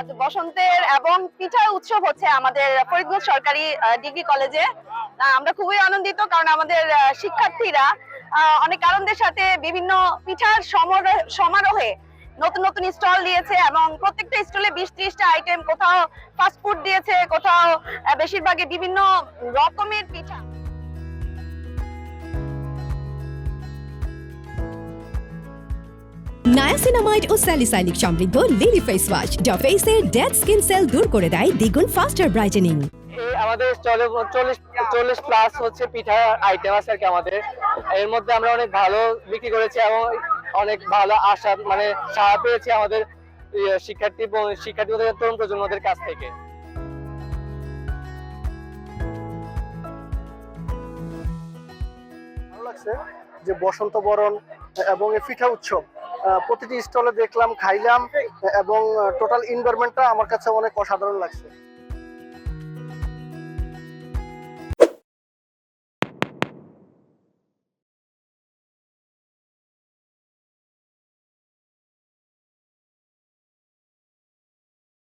আজ বসন্তের এবং পিঠা উৎসব হচ্ছে আমাদের ফরিদগঞ্জ সরকারি ডিগ্রি কলেজে। আমরা খুবই আনন্দিত, কারণ আমাদের শিক্ষার্থীরা অনেক আনন্দের সাথে বিভিন্ন পিঠার সমারোহে নতুন নতুন স্টল দিয়েছে, এবং প্রত্যেকটা স্টলে 20-30টা আইটেম, কোথাও ফাস্টফুড দিয়েছে, কোথাও বেশিরভাগই বিভিন্ন রকমের পিঠা। নায়াসিনামাইড ও স্যালিসাইলিক সমৃদ্ধ লিলি ফেস ওয়াশ যা ফেসের ডেড স্কিন সেল দূর করে দেয় দ্বিগুণ ফাস্টার ব্রাইটেনিং। আমাদের স্টলে 40 প্লাস হচ্ছে পিঠা আইটেম আছে আর কি। আমাদের এর মধ্যে আমরা অনেক ভালো বিক্রি করেছি এবং অনেক ভালো আশা মানে সাড়া পেয়েছি আমাদের শিক্ষার্থীদের তরুণ প্রজন্মদের কাছ থেকে। ভালো লাগছে যে বসন্ত বরণ এবং এই পিঠা উৎসব প্রতিটি স্টলে দেখলাম, খাইলাম, এবং টোটাল এনভায়রনমেন্টটা আমার কাছে অনেক অসাধারণ লাগছে।